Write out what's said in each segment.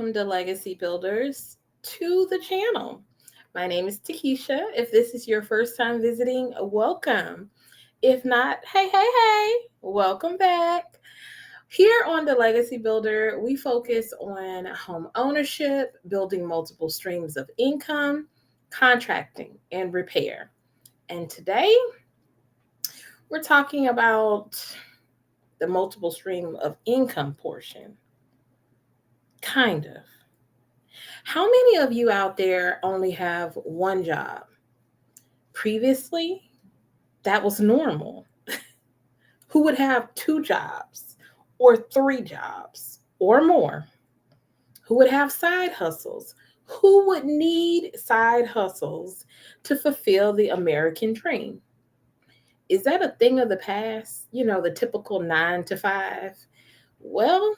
welcome to Legacy Builders to the channel. My name is Takesha. If this is your first time visiting, welcome. If not, hey, welcome back. Here on the Legacy Builder, we focus on home ownership, building multiple streams of income, contracting, and repair. And today, we're talking about the multiple stream of income portion. Kind of. How many of you out there only have one job? Previously, that was normal. Who would have two jobs or three jobs or more? Who would have side hustles? Who would need side hustles to fulfill the American dream? Is that a thing of the past? You know, the typical 9 to 5? Well,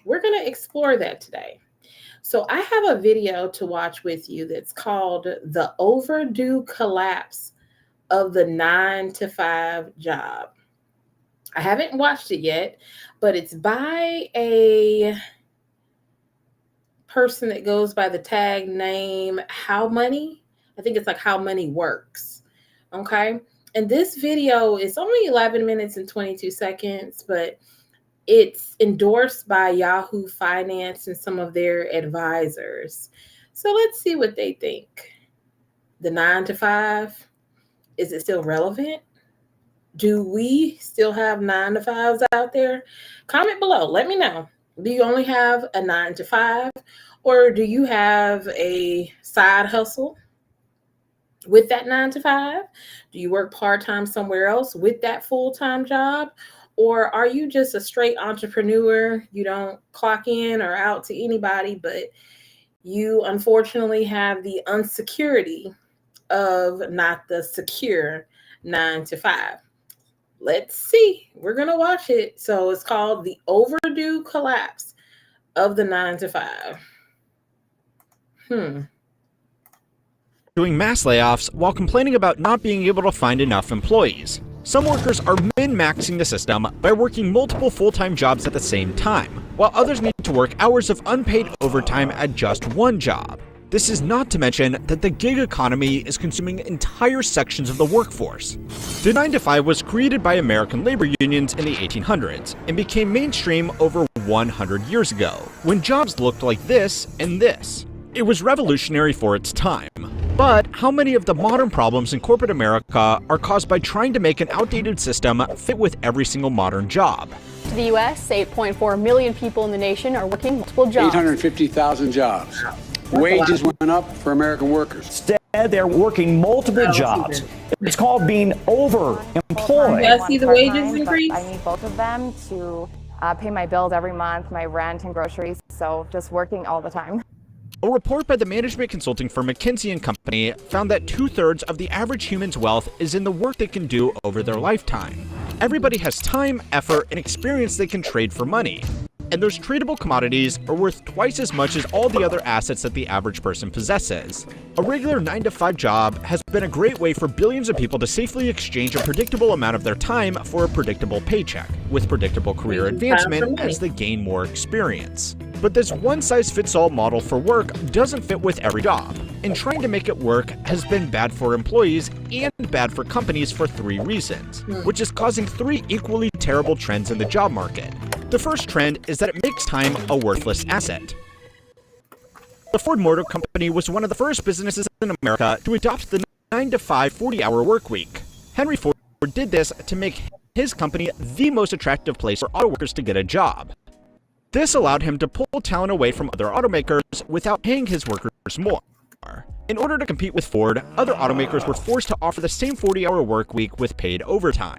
we're going to explore that today. So I have a video to watch with you that's called The Overdue Collapse of the 9 to 5 Job. I haven't watched it yet, but it's by a person that goes by the tag name How Money. I think it's like How Money Works. Okay. And this video is only 11 minutes and 22 seconds, but it's endorsed by Yahoo Finance and some of their advisors. So let's see what they think. The 9 to 5, is it still relevant? Do we still have 9 to 5s out there? Comment below. Let me know. Do you only have a 9 to 5, or do you have a side hustle with that 9 to 5? Do you work part-time somewhere else with that full-time job? Or are you just a straight entrepreneur? You don't clock in or out to anybody, but you unfortunately have the unsecurity of not the secure 9 to 5. Let's see. We're going to watch it. So it's called The Overdue Collapse of the 9 to 5. Doing mass layoffs while complaining about not being able to find enough employees. Some workers are min-maxing the system by working multiple full-time jobs at the same time, while others need to work hours of unpaid overtime at just one job. This is not to mention that the gig economy is consuming entire sections of the workforce. The 9 to 5 was created by American labor unions in the 1800s and became mainstream over 100 years ago, when jobs looked like this and this. It was revolutionary for its time. But how many of the modern problems in corporate America are caused by trying to make an outdated system fit with every single modern job? To the U.S., 8.4 million people in the nation are working multiple jobs. 850,000 jobs. Wages went up for American workers. Instead, they're working multiple jobs. It's called being overemployed. You guys see the wages increase? I need both of them to pay my bills every month, my rent and groceries. So just working all the time. A report by the management consulting firm McKinsey & Company found that 2/3 of the average human's wealth is in the work they can do over their lifetime. Everybody has time, effort, and experience they can trade for money. And those tradable commodities are worth twice as much as all the other assets that the average person possesses. A regular 9 to 5 job has been a great way for billions of people to safely exchange a predictable amount of their time for a predictable paycheck, with predictable career advancement as they gain more experience. But this one-size-fits-all model for work doesn't fit with every job, and trying to make it work has been bad for employees and bad for companies for 3 reasons, which is causing 3 equally terrible trends in the job market. The first trend is that it makes time a worthless asset. The Ford Motor Company was one of the first businesses in America to adopt the 9 to 5 40-hour work week. Henry Ford did this to make his company the most attractive place for auto workers to get a job. This allowed him to pull talent away from other automakers without paying his workers more. In order to compete with Ford, other automakers were forced to offer the same 40-hour work week with paid overtime.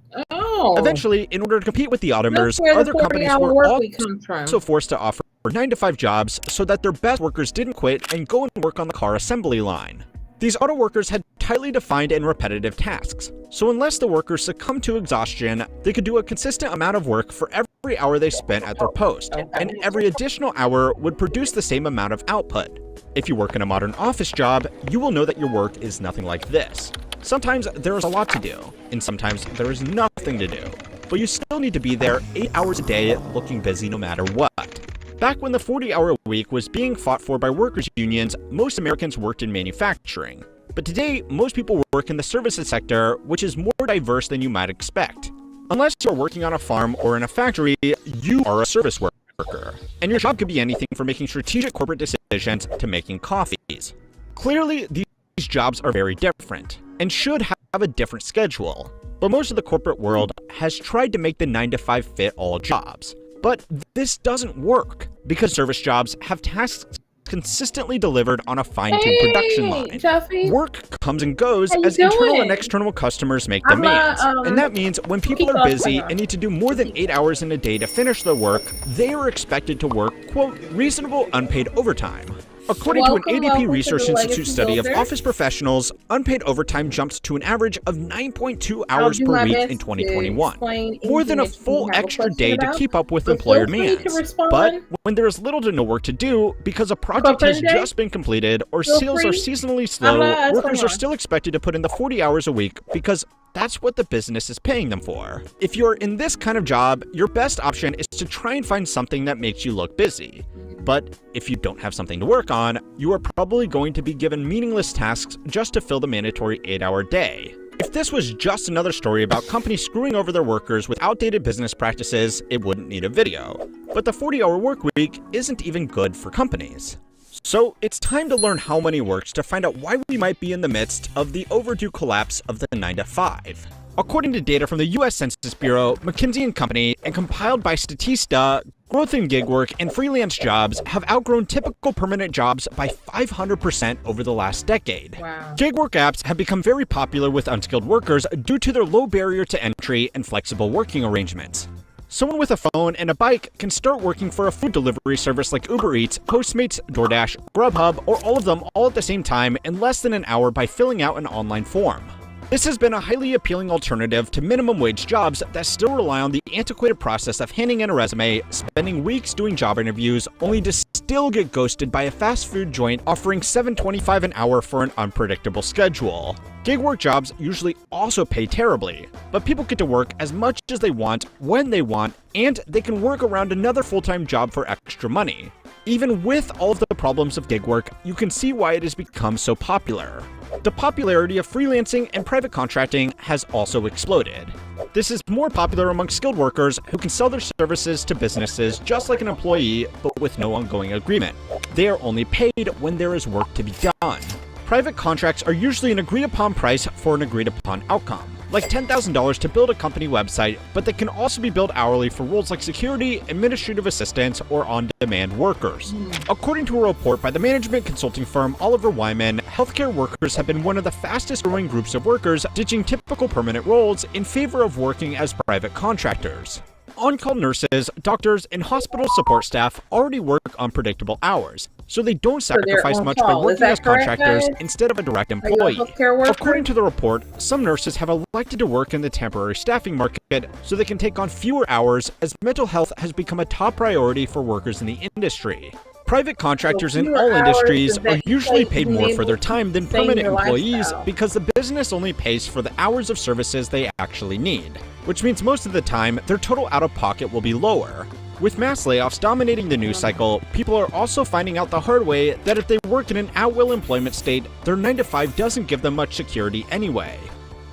Eventually, in order to compete with the automakers, other companies were also forced to offer 9 to 5 jobs so that their best workers didn't quit and go and work on the car assembly line. These auto workers had tightly defined and repetitive tasks, so unless the workers succumbed to exhaustion, they could do a consistent amount of work for every hour they spent at their post, and every additional hour would produce the same amount of output. If you work in a modern office job, you will know that your work is nothing like this. Sometimes there is a lot to do, and sometimes there is nothing to do, but you still need to be there 8 hours a day looking busy no matter what. Back when the 40-hour week was being fought for by workers' unions, most Americans worked in manufacturing. But today, most people work in the services sector, which is more diverse than you might expect. Unless you're working on a farm or in a factory, you are a service worker. And your job could be anything from making strategic corporate decisions to making coffees. Clearly, these jobs are very different and should have a different schedule. But most of the corporate world has tried to make the 9-to-5 fit all jobs. But this doesn't work because service jobs have tasks consistently delivered on a fine-tuned production line. Jeffy. Work comes and goes How you as internal doing? and external customers make demands. And that means when people are busy and need to do more than 8 hours in a day to finish their work, they are expected to work, quote, reasonable unpaid overtime. According to an ADP Research Institute study of office professionals, unpaid overtime jumped to an average of 9.2 hours per week in 2021, more than a full extra day to keep up with employer demands. But when there is little to no work to do because a project has just been completed or sales are seasonally slow, workers are still expected to put in the 40 hours a week because that's what the business is paying them for. If you're in this kind of job, your best option is to try and find something that makes you look busy. But if you don't have something to work on, you are probably going to be given meaningless tasks just to fill the mandatory 8-hour day. If this was just another story about companies screwing over their workers with outdated business practices, it wouldn't need a video. But the 40-hour work week isn't even good for companies. So it's time to learn how money works to find out why we might be in the midst of the overdue collapse of the 9-to-5. According to data from the U.S. Census Bureau, McKinsey & Company, and compiled by Statista, growth in gig work and freelance jobs have outgrown typical permanent jobs by 500% over the last decade. Wow. Gig work apps have become very popular with unskilled workers due to their low barrier to entry and flexible working arrangements. Someone with a phone and a bike can start working for a food delivery service like Uber Eats, Postmates, DoorDash, Grubhub, or all of them all at the same time in less than an hour by filling out an online form. This has been a highly appealing alternative to minimum wage jobs that still rely on the antiquated process of handing in a resume, spending weeks doing job interviews, only to still get ghosted by a fast food joint offering $7.25 an hour for an unpredictable schedule. Gig work jobs usually also pay terribly, but people get to work as much as they want, when they want, and they can work around another full-time job for extra money. Even with all of the problems of gig work, you can see why it has become so popular. The popularity of freelancing and private contracting has also exploded. This is more popular among skilled workers who can sell their services to businesses just like an employee, but with no ongoing agreement. They are only paid when there is work to be done. Private contracts are usually an agreed-upon price for an agreed-upon outcome, like $10,000 to build a company website, but they can also be billed hourly for roles like security, administrative assistants, or on-demand workers. According to a report by the management consulting firm Oliver Wyman, healthcare workers have been one of the fastest-growing groups of workers ditching typical permanent roles in favor of working as private contractors. On-call nurses, doctors, and hospital support staff already work unpredictable hours, so they don't sacrifice much by working as contractors instead of a direct employee. According to the report, some nurses have elected to work in the temporary staffing market so they can take on fewer hours as mental health has become a top priority for workers in the industry. Private contractors in all industries are usually paid more for their time than permanent employees because the business only pays for the hours of services they actually need, which means most of the time their total out-of-pocket will be lower. With mass layoffs dominating the news cycle, people are also finding out the hard way that if they work in an at-will employment state, their 9-to-5 doesn't give them much security anyway.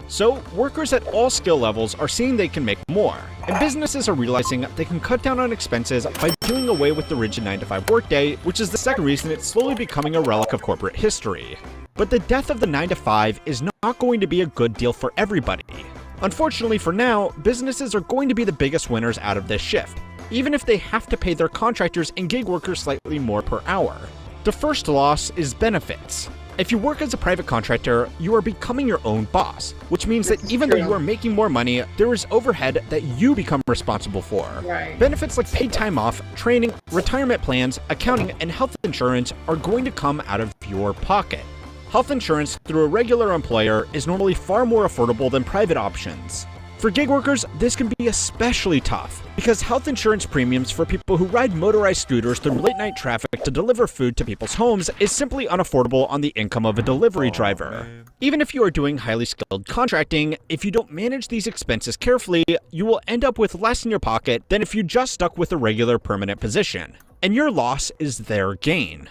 So, workers at all skill levels are seeing they can make more, and businesses are realizing they can cut down on expenses by doing away with the rigid 9-to-5 workday, which is the second reason it's slowly becoming a relic of corporate history. But the death of the 9-to-5 is not going to be a good deal for everybody. Unfortunately for now, businesses are going to be the biggest winners out of this shift, even if they have to pay their contractors and gig workers slightly more per hour. The first loss is benefits. If you work as a private contractor, you are becoming your own boss, which means that even though you are making more money, there is overhead that you become responsible for. Benefits like paid time off, training, retirement plans, accounting, and health insurance are going to come out of your pocket. Health insurance through a regular employer is normally far more affordable than private options. For gig workers, this can be especially tough because health insurance premiums for people who ride motorized scooters through late-night traffic to deliver food to people's homes is simply unaffordable on the income of a delivery driver. Even if you are doing highly skilled contracting, if you don't manage these expenses carefully, you will end up with less in your pocket than if you just stuck with a regular permanent position. and your loss is their gain.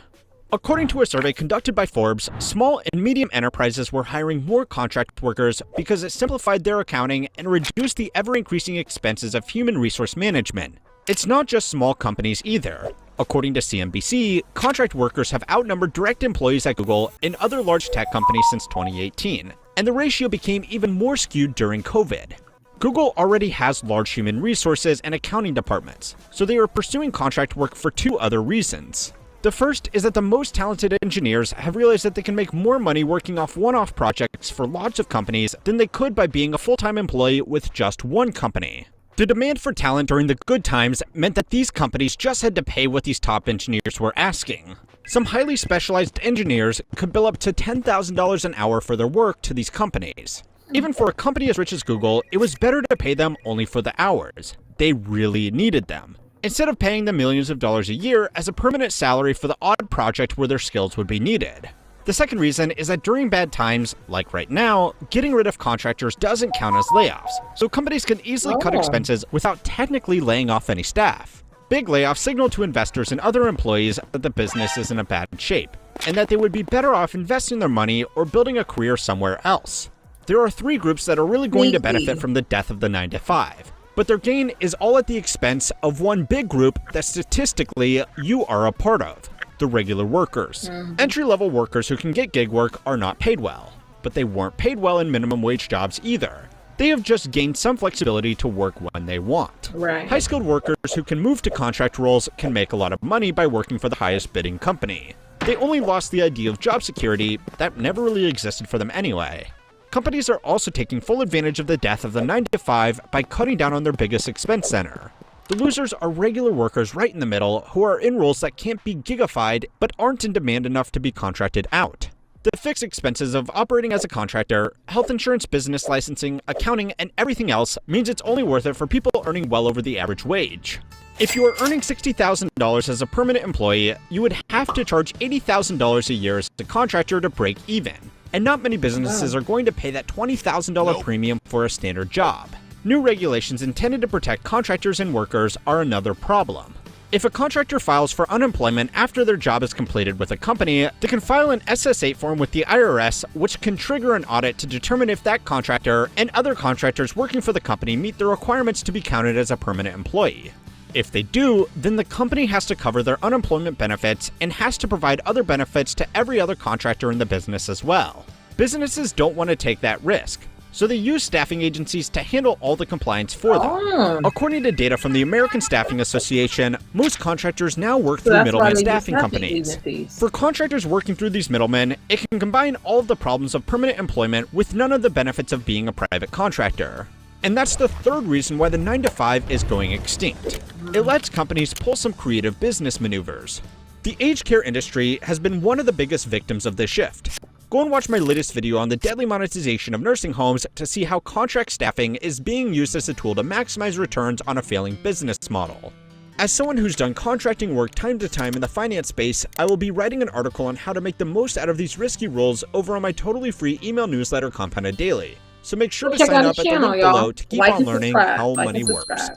According to a survey conducted by Forbes, small and medium enterprises were hiring more contract workers because it simplified their accounting and reduced the ever-increasing expenses of human resource management. It's not just small companies either. According to CNBC, contract workers have outnumbered direct employees at Google and other large tech companies since 2018, and the ratio became even more skewed during COVID. Google already has large human resources and accounting departments, so they are pursuing contract work for two other reasons. The first is that the most talented engineers have realized that they can make more money working off one-off projects for lots of companies than they could by being a full-time employee with just one company. The demand for talent during the good times meant that these companies just had to pay what these top engineers were asking. Some highly specialized engineers could bill up to $10,000 an hour for their work to these companies. Even for a company as rich as Google, it was better to pay them only for the hours. They really needed them, instead of paying them millions of dollars a year as a permanent salary for the odd project where their skills would be needed. The second reason is that during bad times, like right now, getting rid of contractors doesn't count as layoffs, so companies can easily cut expenses without technically laying off any staff. Big layoffs signal to investors and other employees that the business is in a bad shape, and that they would be better off investing their money or building a career somewhere else. There are three groups that are really going to benefit from the death of the 9-to-5, but their gain is all at the expense of one big group that statistically you are a part of: the regular workers. Entry-level workers who can get gig work are not paid well, but they weren't paid well in minimum wage jobs either. They have just gained some flexibility to work when they want. High-skilled workers who can move to contract roles can make a lot of money by working for the highest bidding company. They only lost the idea of job security that never really existed for them anyway. Companies are also taking full advantage of the death of the 9-to-5 by cutting down on their biggest expense center. The losers are regular workers right in the middle who are in roles that can't be gigified but aren't in demand enough to be contracted out. The fixed expenses of operating as a contractor, health insurance, business licensing, accounting, and everything else means it's only worth it for people earning well over the average wage. If you are earning $60,000 as a permanent employee, you would have to charge $80,000 a year as a contractor to break even. And not many businesses are going to pay that $20,000 premium for a standard job. New regulations intended to protect contractors and workers are another problem. If a contractor files for unemployment after their job is completed with a company, they can file an SS-8 form with the IRS, which can trigger an audit to determine if that contractor and other contractors working for the company meet the requirements to be counted as a permanent employee. If they do, then the company has to cover their unemployment benefits and has to provide other benefits to every other contractor in the business as well. Businesses don't want to take that risk, so they use staffing agencies to handle all the compliance for them. According to data from the American Staffing Association, most contractors now work through middleman staffing companies. For contractors working through these middlemen, it can combine all of the problems of permanent employment with none of the benefits of being a private contractor. And that's the third reason why the 9-to-5 is going extinct. It lets companies pull some creative business maneuvers. The aged care industry has been one of the biggest victims of this shift. Go and watch my latest video on the deadly monetization of nursing homes to see how contract staffing is being used as a tool to maximize returns on a failing business model. As someone who's done contracting work time to time in the finance space, I will be writing an article on how to make the most out of these risky roles over on my totally free email newsletter, Compounded Daily. So make sure to sign up at the link below to keep on learning how money works.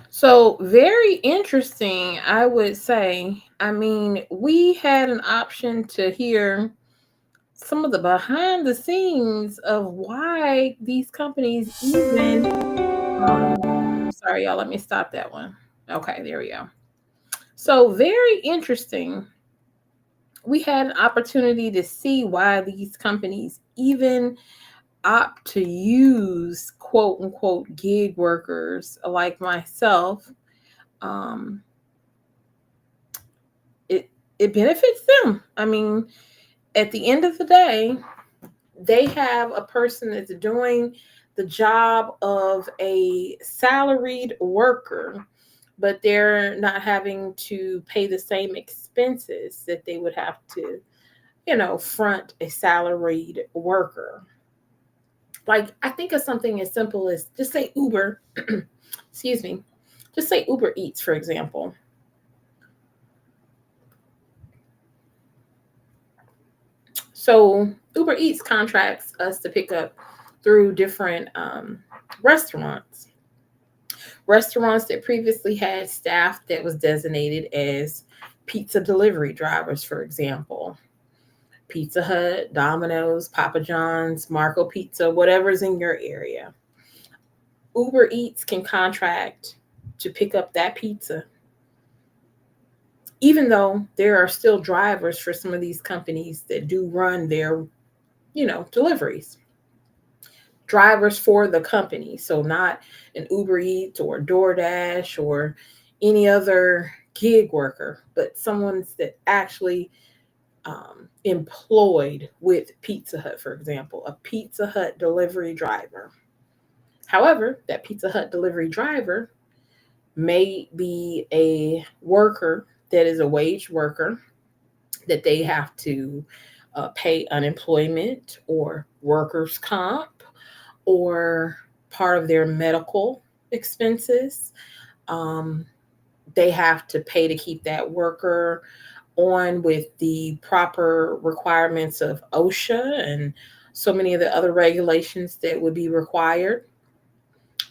So very interesting, I would say. I mean, we had an option to hear some of the behind the scenes of why these companies even, sorry, y'all, let me stop that one. Okay, there we go. So very interesting. We had an opportunity to see why these companies even opt to use quote unquote gig workers like myself. It benefits them. I mean, at the end of the day, they have a person that's doing the job of a salaried worker, but they're not having to pay the same expenses that they would have to, front a salaried worker. Like, I think of something as simple as just say Uber, excuse me, just say Uber Eats, for example. So Uber Eats contracts us to pick up through different restaurants. Restaurants that previously had staff that was designated as pizza delivery drivers, for example, Pizza Hut, Domino's, Papa John's, Marco Pizza, whatever's in your area. Uber Eats can contract to pick up that pizza, even though there are still drivers for some of these companies that do run their, deliveries. Drivers for the company. So not an Uber Eats or DoorDash or any other gig worker, but someone's that actually employed with Pizza Hut, for example, a Pizza Hut delivery driver. However, that Pizza Hut delivery driver may be a worker that is a wage worker that they have to pay unemployment or workers' comp or part of their medical expenses. Um, they have to pay to keep that worker on with the proper requirements of OSHA and so many of the other regulations that would be required.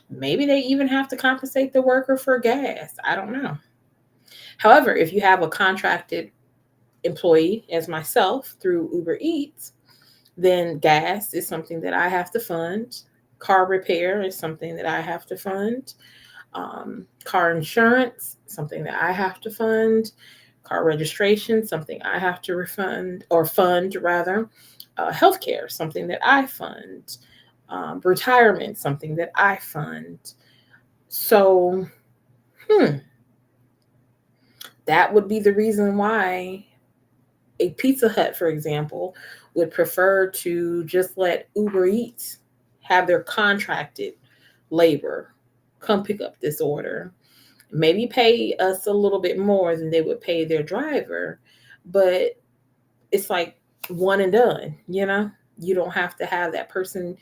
Maybe they even have to compensate the worker for gas. I don't know. However, if you have a contracted employee as myself through Uber Eats, then gas is something that I have to fund. Car repair is something that I have to fund. Car insurance, something that I have to fund. Car registration, something I have to refund or fund rather. Healthcare, something that I fund. Retirement, something that I fund. So, that would be the reason why a Pizza Hut, for example, would prefer to just let Uber Eats have their contracted labor come pick up this order. Maybe pay us a little bit more than they would pay their driver, but it's like one and done, You don't have to have that person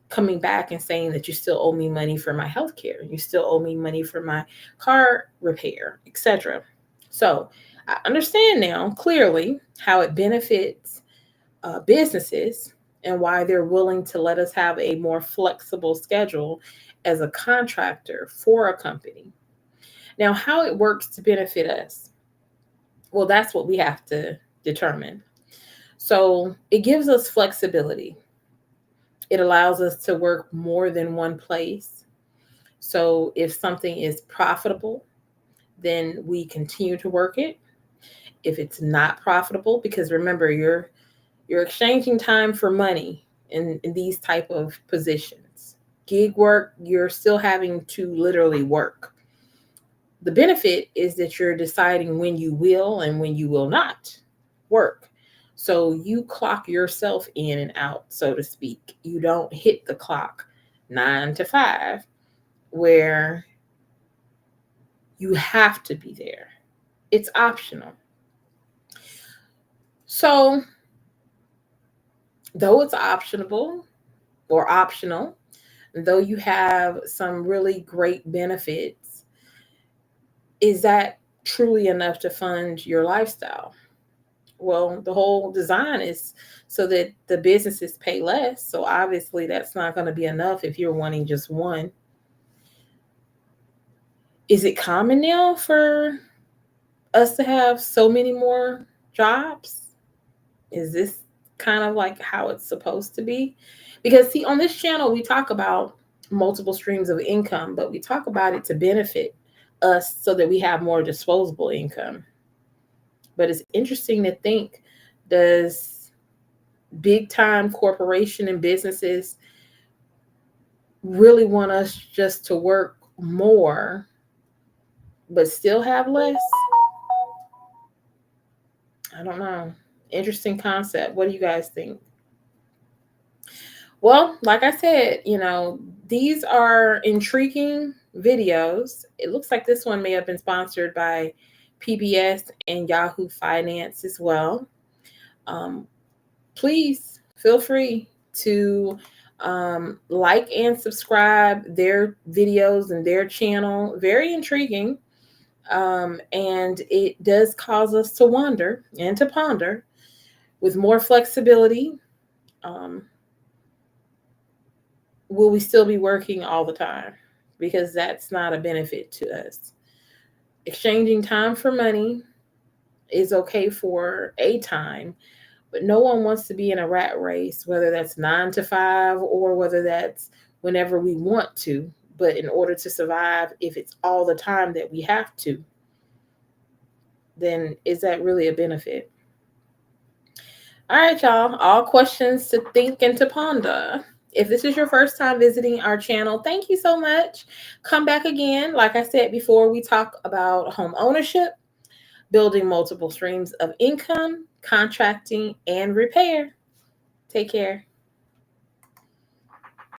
coming back and saying that you still owe me money for my health care. You still owe me money for my car repair, etc. So I understand now clearly how it benefits businesses and why they're willing to let us have a more flexible schedule as a contractor for a company. Now, how it works to benefit us, well, that's what we have to determine. So it gives us flexibility. It allows us to work more than one place. So if something is profitable, then we continue to work it. If it's not profitable, because remember, you're exchanging time for money in these type of positions. Gig work, you're still having to literally work. The benefit is that you're deciding when you will and when you will not work. So you clock yourself in and out, so to speak. You don't hit the clock 9 to 5 where you have to be there. It's optional. So though it's optional, though you have some really great benefits, is that truly enough to fund your lifestyle? Well, the whole design is so that the businesses pay less. So obviously that's not going to be enough if you're wanting just one. Is it common now for us to have so many more jobs? Is this kind of like how it's supposed to be? Because see, on this channel, we talk about multiple streams of income, but we talk about it to benefit us so that we have more disposable income. But it's interesting to think, does big time corporation and businesses really want us just to work more but still have less? I don't know. Interesting concept. What do you guys think? Well, like I said, these are intriguing videos. It looks like this one may have been sponsored by PBS and Yahoo Finance as well. Please feel free to like and subscribe their videos and their channel. Very intriguing. And it does cause us to wonder and to ponder. With more flexibility, will we still be working all the time? because that's not a benefit to us. Exchanging time for money is okay for a time, but no one wants to be in a rat race, whether that's 9 to 5 or whether that's whenever we want to. But in order to survive, if it's all the time that we have to, then is that really a benefit? All right, y'all. All questions to think and to ponder. If this is your first time visiting our channel, thank you so much. Come back again. Like I said before, we talk about home ownership, building multiple streams of income, contracting, and repair. Take care.